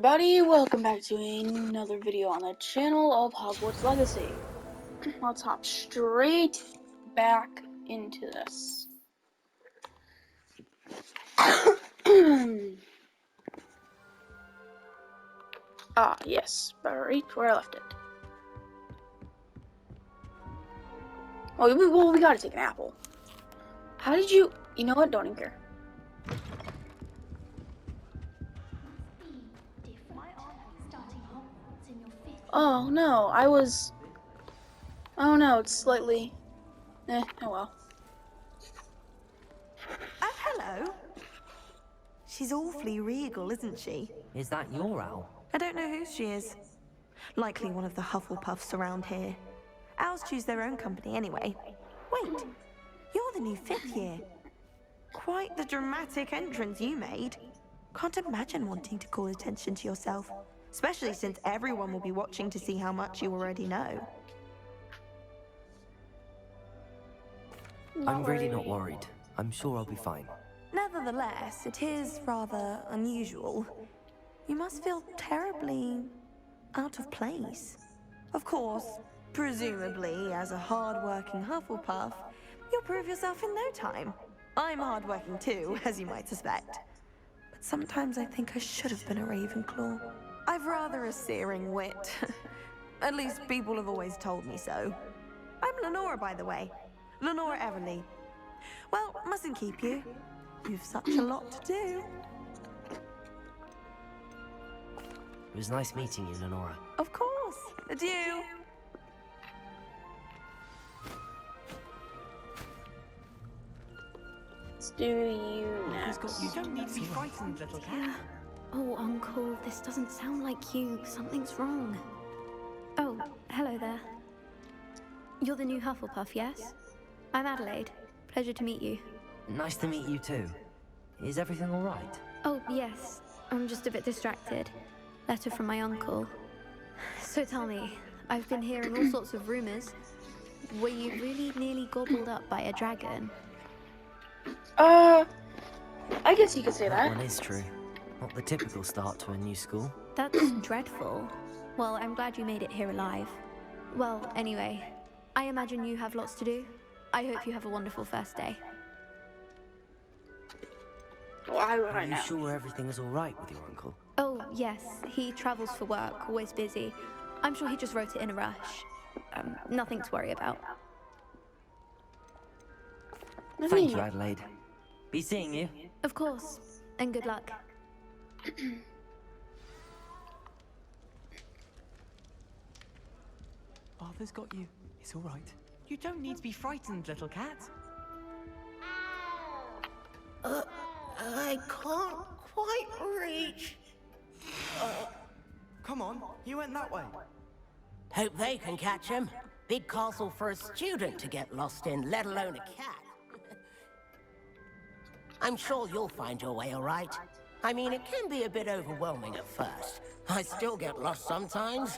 everybody, welcome back to another video on the channel of Hogwarts Legacy. Let's hop straight back into this. Yes, right where I left it. Oh, we gotta take an apple. How did you... You know what? Don't even care. Oh no, oh no, it's slightly... oh well. Oh, hello. She's awfully regal, isn't she? Is that your owl? I don't know who she is. Likely one of the Hufflepuffs around here. Owls choose their own company anyway. Wait, you're the new 5th year. Quite the dramatic entrance you made. Can't imagine wanting to call attention to yourself, especially since everyone will be watching to see how much you already know. I'm really not worried. I'm sure I'll be fine. Nevertheless, it is rather unusual. You must feel terribly out of place. Of course, presumably, as a hard-working Hufflepuff, you'll prove yourself in no time. I'm hard-working too, as you might suspect. But sometimes I think I should have been a Ravenclaw. I've rather a searing wit. At least people have always told me so. I'm Lenora, by the way. Lenora Everly. Well, mustn't keep you. You've such a lot to do. It was nice meeting you, Lenora. Of course. Adieu. Let's do you next. You don't need to be frightened, little cat. Oh, Uncle, this doesn't sound like you. Something's wrong. Oh, hello there. You're the new Hufflepuff, yes? I'm Adelaide. Pleasure to meet you. Nice to meet you too. Is everything all right? Oh, yes. I'm just a bit distracted. Letter from my uncle. So tell me, I've been hearing all sorts of rumors. Were you really nearly gobbled up by a dragon? I guess you could say That that. one is true. Not the typical start to a new school. That's dreadful. Well, I'm glad you made it here alive. Well, anyway, I imagine you have lots to do. I hope you have a wonderful first day. Why would Are I you know? sure everything is all right with your uncle? Oh, yes. He travels for work, always busy. I'm sure he just wrote it in a rush. Nothing to worry about. Thank you, Adelaide. Be seeing you. Of course. And good luck. Arthur's got you. It's all right. You don't need to be frightened, little cat. I can't quite reach. Come on, you went that way. Hope they can catch him. Big castle for a student to get lost in, let alone a cat. I'm sure you'll find your way all right. I mean, it can be a bit overwhelming at first. I still get lost sometimes.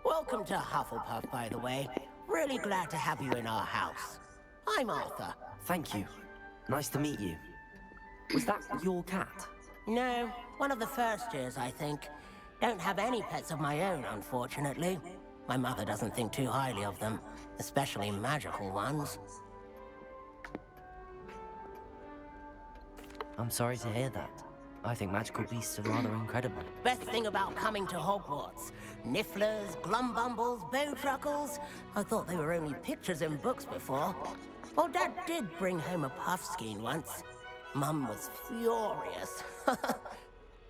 Welcome to Hufflepuff, by the way. Really glad to have you in our house. I'm Arthur. Thank you. Nice to meet you. Was that your cat? No, one of the first years, I think. Don't have any pets of my own, unfortunately. My mother doesn't think too highly of them, especially magical ones. I'm sorry to hear that. I think magical beasts are rather incredible. Best thing about coming to Hogwarts. Nifflers, glumbumbles, bowtruckles. I thought they were only pictures in books before. Well, Dad did bring home a puffskein once. Mum was furious.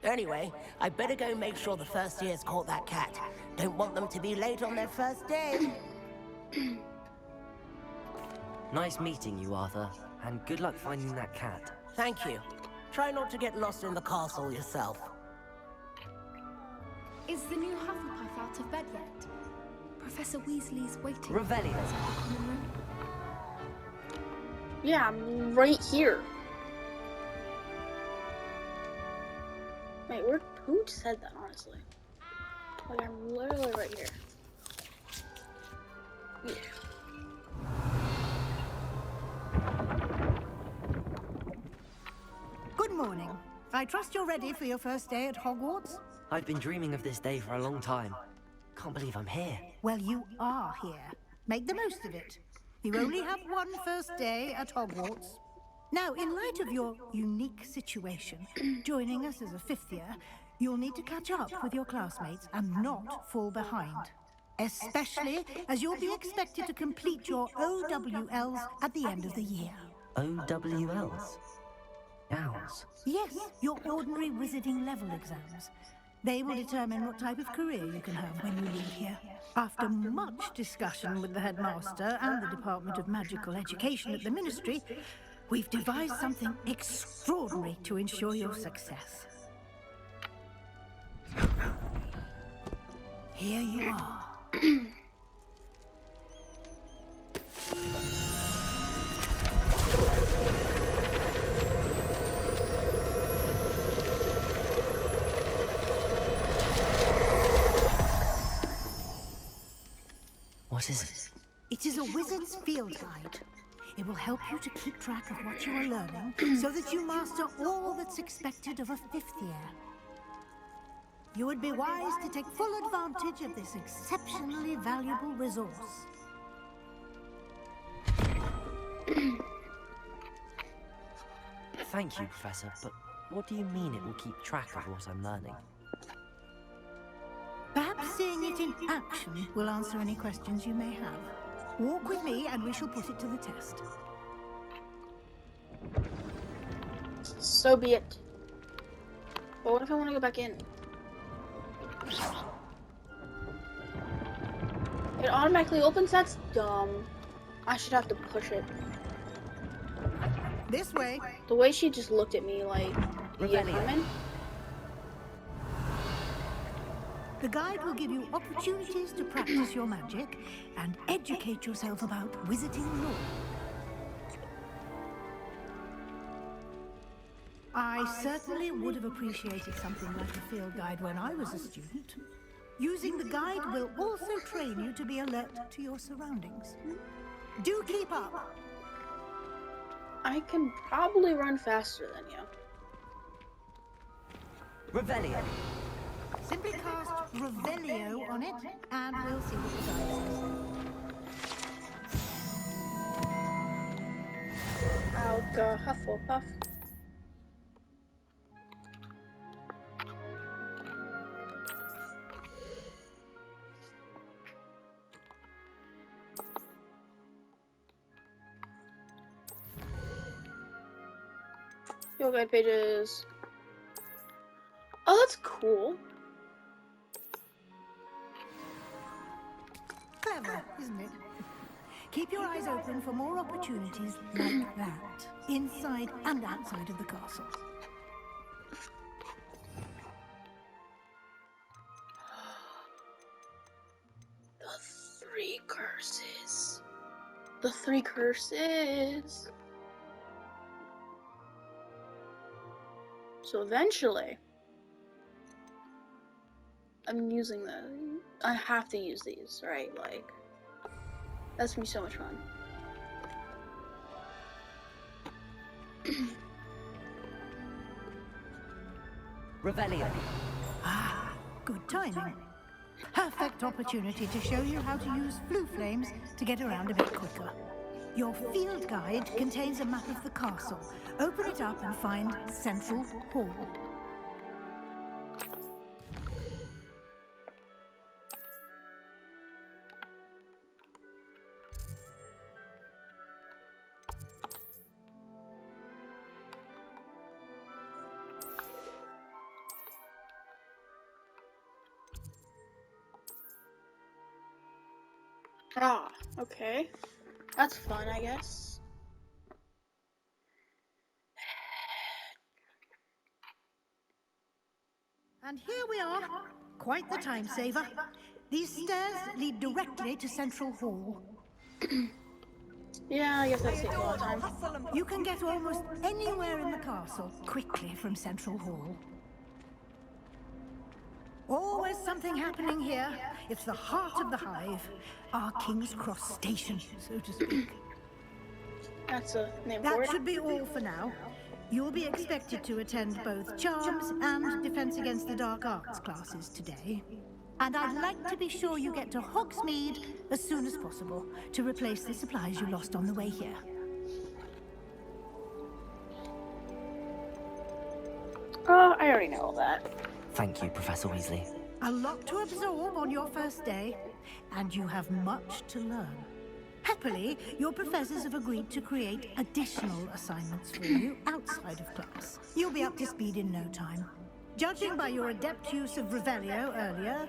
Anyway, I better go make sure the first years caught that cat. Don't want them to be late on their first day. Nice meeting you, Arthur. And good luck finding that cat. Thank you. Try not to get lost in the castle yourself. Is the new Hufflepuff out of bed yet? Professor Weasley's waiting. Revelio. Yeah, I'm right here. Wait, who said that, honestly? Like, I'm literally right here. Yeah. Good morning. I trust you're ready for your first day at Hogwarts? I've been dreaming of this day for a long time. Can't believe I'm here. Well, you are here. Make the most of it. You only have one first day at Hogwarts. Now, in light of your unique situation, joining us as a fifth year, you'll need to catch up with your classmates and not fall behind. Especially as you'll be expected to complete your OWLs at the end of the year. OWLs? Owls? Yes, your ordinary wizarding level exams. They will determine what type of career you can have when you leave here. After much discussion with the headmaster and the Department of Magical Education at the Ministry, we've devised something extraordinary to ensure your success. Here you are. What is it? It is a wizard's field guide. It will help you to keep track of what you are learning so that you master all that's expected of a fifth year. You would be wise to take full advantage of this exceptionally valuable resource. Thank you, Professor, but what do you mean it will keep track of what I'm learning? Perhaps seeing it in action will answer any questions you may have. Walk with me and we shall put it to the test. So be it. But what if I want to go back in? It automatically opens? That's dumb. I should have to push it. This way. The way she just looked at me like, yeah, coming? The guide will give you opportunities to practice your magic and educate yourself about wizarding lore. I certainly would have appreciated something like a field guide when I was a student. Using the guide will also train you to be alert to your surroundings. Do keep up! I can probably run faster than you. Revelio. Simply cast Revelio on it, and we'll see what the guide says. I'll go Hufflepuff. Field guide pages. Oh, that's cool. Clever, isn't it? Keep your eyes open for more opportunities like that, inside and outside of the castle. The three curses. The three curses. So eventually, I'm using them. I have to use these, right? Like, that's gonna be so much fun. Revelio. Ah, good timing. Perfect opportunity to show you how to use blue flames to get around a bit quicker. Your field guide contains a map of the castle. Open it up and find Central Hall. Ah, okay. That's fun, I guess. And here we are. Quite the time saver. These stairs lead directly to Central Hall. Yeah, I guess that takes a lot of time. You can get almost anywhere in the castle quickly from Central Hall. Always something happening here. It's the heart of the hive. Our King's Cross station, so to speak. That's a name for That it. should be all for now. You'll be expected to attend both Charms and Defense Against the Dark Arts classes today. And I'd like to be sure you get to Hogsmeade as soon as possible to replace the supplies you lost on the way here. I already know all that. Thank you, Professor Weasley. A lot to absorb on your first day, and you have much to learn. Happily, your professors have agreed to create additional assignments for you outside of class. You'll be up to speed in no time. Judging by your adept use of Revelio earlier,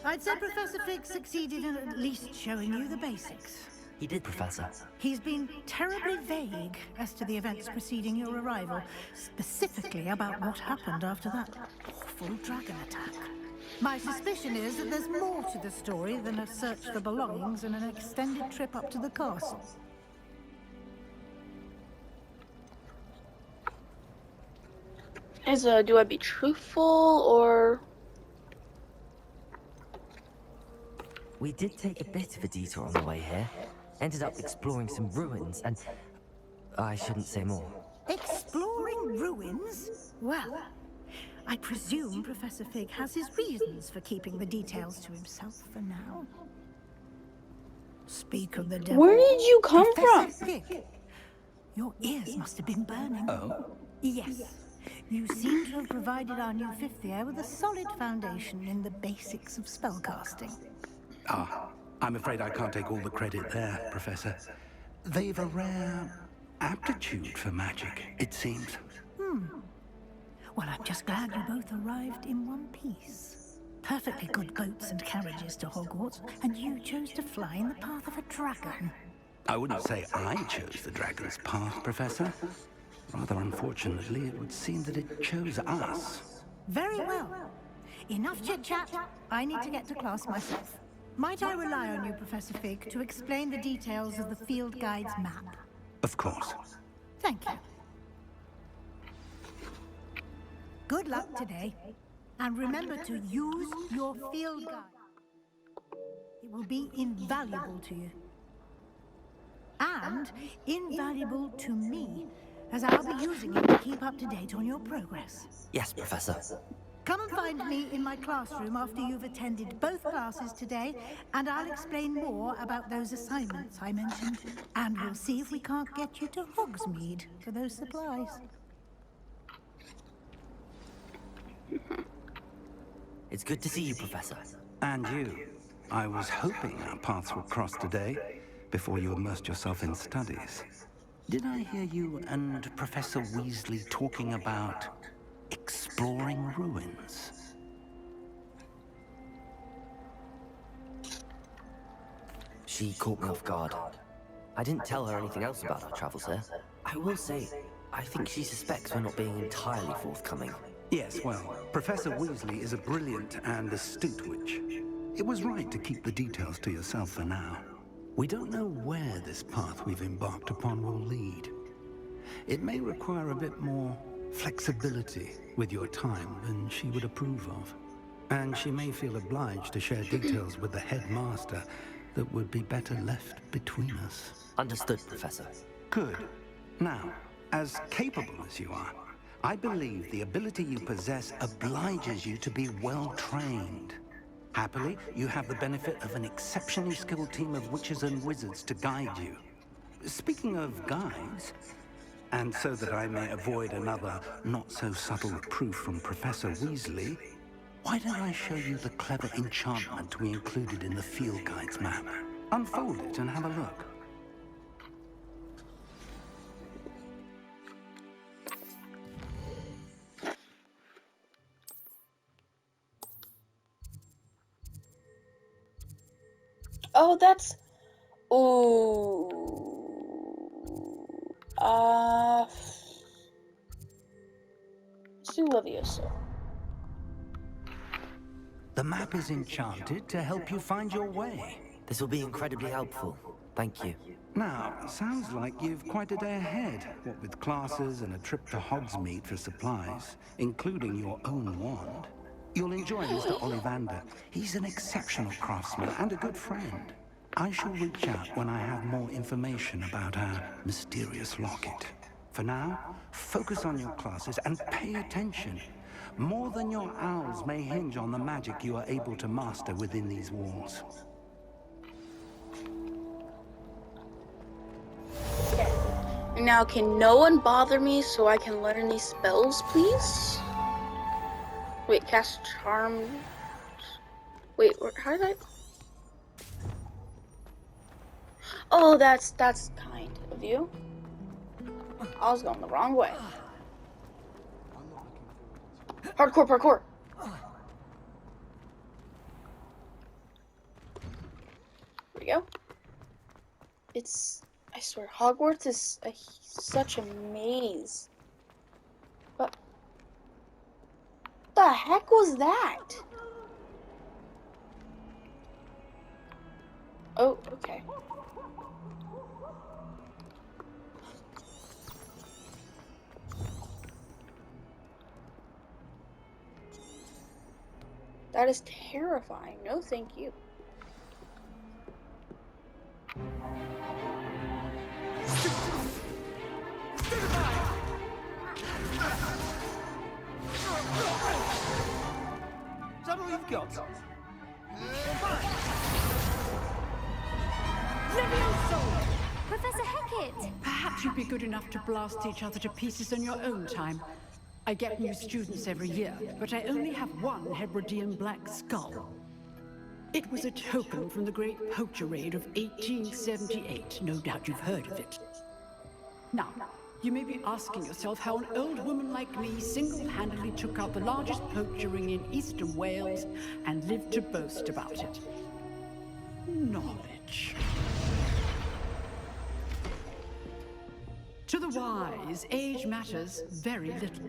I'd say Professor Fig succeeded in at least showing you the basics. He did, Professor. He's been terribly vague as to the events preceding your arrival, specifically about what happened after that awful dragon attack. My suspicion is that there's more to the story than a search for belongings and an extended trip up to the castle. Do I be truthful, or... We did take a bit of a detour on the way here. Ended up exploring some ruins, and I shouldn't say more. Exploring ruins? Well, I presume Professor Fig has his reasons for keeping the details to himself for now. Speak of the devil. Where did you come Professor from? Fig, your ears must have been burning. Oh? Yes. You seem to have provided our new fifth year with a solid foundation in the basics of spellcasting. Ah, I'm afraid I can't take all the credit there, Professor. They've a rare aptitude for magic, it seems. Well, I'm just glad you both arrived in one piece. Perfectly good boats and carriages to Hogwarts, and you chose to fly in the path of a dragon. I wouldn't say I chose the dragon's path, Professor. Rather unfortunately, it would seem that it chose us. Very well. Enough chit-chat. I need to get to class myself. Might I rely on you, Professor Fig, to explain the details of the field guide's map? Of course. Thank you. Good luck today, and remember to use your field guide. It will be invaluable to you. And invaluable to me, as I'll be using it to keep up to date on your progress. Yes, Professor. Come and find me in my classroom after you've attended both classes today, and I'll explain more about those assignments I mentioned. And we'll see if we can't get you to Hogsmeade for those supplies. It's good to see you, Professor. And you. I was hoping our paths would cross today, before you immersed yourself in studies. Did I hear you and Professor Weasley talking about exploring ruins? She caught me off guard. I didn't tell her anything else about our travels here. I will say, I think she suspects we're not being entirely forthcoming. Yes, well, Professor Weasley is a brilliant and astute witch. It was right to keep the details to yourself for now. We don't know where this path we've embarked upon will lead. It may require a bit more flexibility with your time than she would approve of. And she may feel obliged to share details with the headmaster that would be better left between us. Understood, Professor. Good. Now, as capable as you are, I believe the ability you possess obliges you to be well trained. Happily, you have the benefit of an exceptionally skilled team of witches and wizards to guide you. Speaking of guides, and so that I may avoid another not-so-subtle proof from Professor Weasley, why don't I show you the clever enchantment we included in the field guide's map? Unfold it and have a look. Oh, that's... Ooh... Let's do Levioso. The map is enchanted to help you find your way. This will be incredibly helpful. Thank you. Now, sounds like you've quite a day ahead, what with classes and a trip to Hogsmeade for supplies, including your own wand. You'll enjoy Mr. Ollivander. He's an exceptional craftsman and a good friend. I shall reach out when I have more information about our mysterious locket. For now, focus on your classes and pay attention. More than your owls may hinge on the magic you are able to master within these walls. And now, can no one bother me so I can learn these spells, please? Wait, cast charm. Wait, how did I? Oh, that's kind of you. I was going the wrong way. Hardcore parkour. There we go. I swear, Hogwarts is such a maze. What the heck was that? Oh, okay. That is terrifying. No, thank you. Is that all you've got? Levioso! Professor Hecat! Perhaps you'd be good enough to blast each other to pieces on your own time. I get new students every year, but I only have one Hebridean black skull. It was a token from the Great Poacher Raid of 1878. No doubt you've heard of it. Now, you may be asking yourself how an old woman like me single-handedly took out the largest poacher ring in eastern Wales and lived to boast about it. Knowledge. To the wise, age matters very little.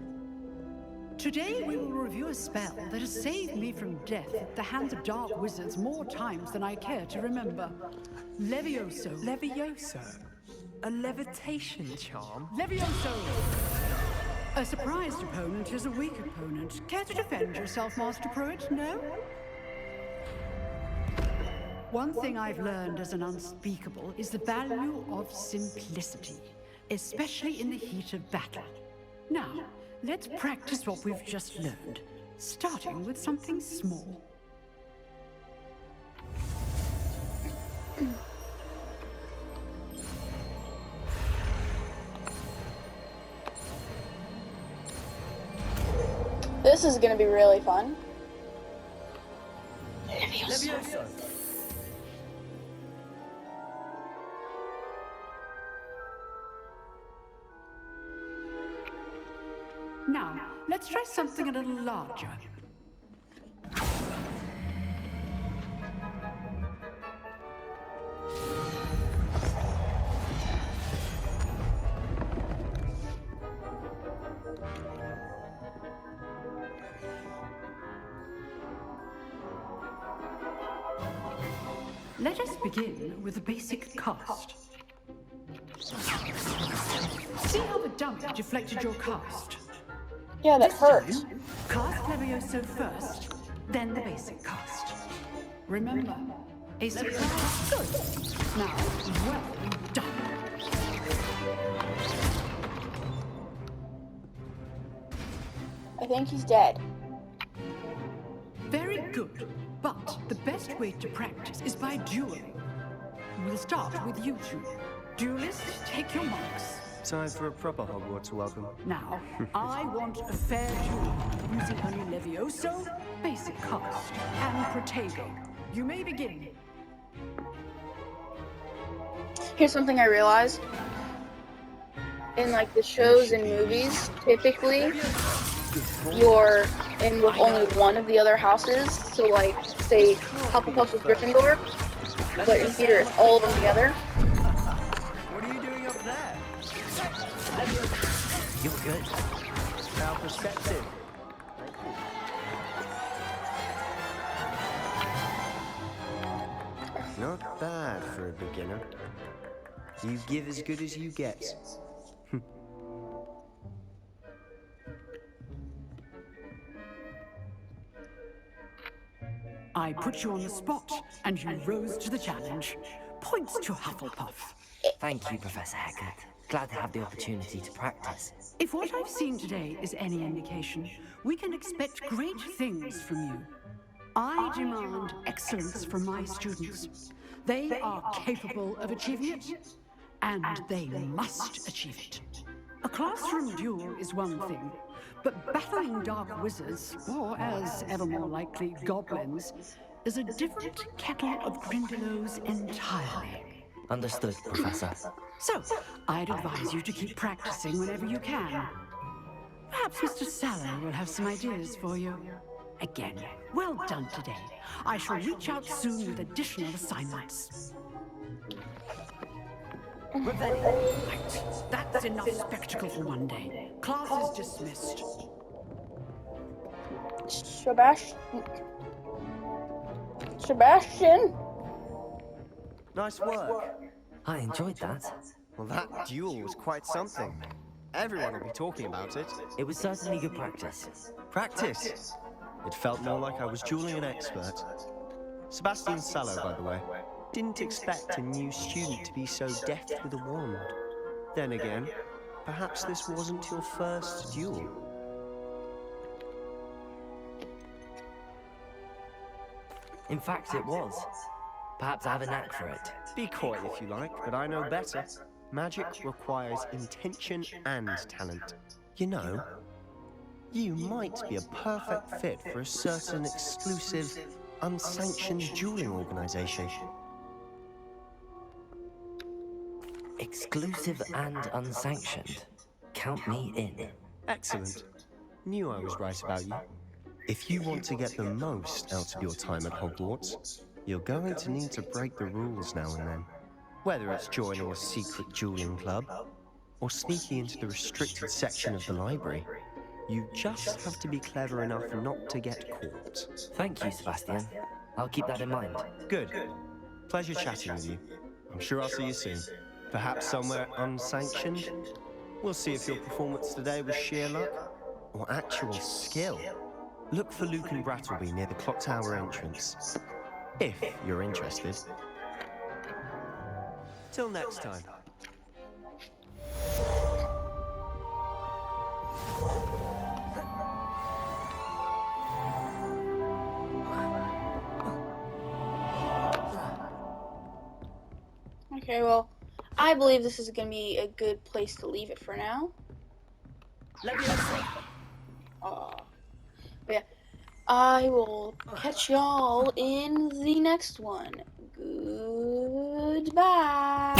Today we will review a spell that has saved me from death at the hands of dark wizards more times than I care to remember. Levioso. Levioso? A levitation charm? Levioso! A surprised opponent is a weak opponent. Care to defend yourself, Master Pruitt? No? One thing I've learned as an unspeakable is the value of simplicity, especially in the heat of battle. Now, let's practice what we've just learned, starting with something small. This is gonna be really fun. Levioso! Now, let's try something a little larger. Let us begin with the basic cast. See how the dummy deflected your cast? Yeah, that hurts. Cast Levioso first, then the basic cast. Remember, a surprise. Good. Now, well done. I think he's dead. Very good. But the best way to practice is by dueling. We'll start with you two. Duelists, take your marks. Time for a proper Hogwarts welcome. Now, I want a fair duel, using only Levioso, basic cast, and Protego. You may begin. Here's something I realized. In like the shows and movies, typically you're in with only one of the other houses. So like, say Hufflepuff is Gryffindor, but in theater it's all of them together. What are you doing up there? You're good. How perceptive. Not bad for a beginner. You give as good as you get. I put you on the spot, and you rose to the challenge. Points to Hufflepuff. Thank you, Professor Hecat. glad to have the opportunity to practice. If what I've seen today is any indication, we can expect great things from you. I demand excellence from my students. They are capable of achieving it, and they must achieve it. A classroom duel is one thing, but battling dark wizards, or as ever more likely, goblins, is a different kettle of Grindylows entirely. Understood, Professor. So, I'd advise you to keep practicing whenever you can. Perhaps Mr. Sallow will have some ideas for you. Again, well done today. I shall reach out soon with additional assignments. Right, that's enough spectacle for one day. Class is dismissed. Sebastian? Nice work. I enjoyed that. Well, that duel was quite something. Everyone will be talking about it. It was certainly good practice. Practice? It felt more like I was dueling an expert. Sebastian Sallow, by the way. Didn't expect a new student to be so deft with a wand. Then again, perhaps this wasn't your first duel. In fact, it was. Perhaps I have a knack for it. Be coy if you like, but I know better. Magic requires intention and talent. You know, you might be a perfect fit for a certain exclusive, unsanctioned dueling organization. Exclusive and unsanctioned. Count me in. Excellent. Knew I was right about you. If you want to get the most out of your time at Hogwarts, you're going to need to break the rules now and then. Whether it's joining a secret dueling club, or sneaking into the restricted section of the library, you just have to be clever enough not to get caught. Thank you, Sebastian. I'll keep that in mind. Good. Pleasure chatting with you. I'm sure I'll see you soon. Perhaps somewhere unsanctioned? We'll see if your performance today was sheer luck, or actual skill. Look for Luke and Brattleby near the clock tower entrance, if you're interested. Till next time. Okay, well, I believe this is going to be a good place to leave it for now. Levioso. But yeah, I will catch y'all in the next one. Goodbye.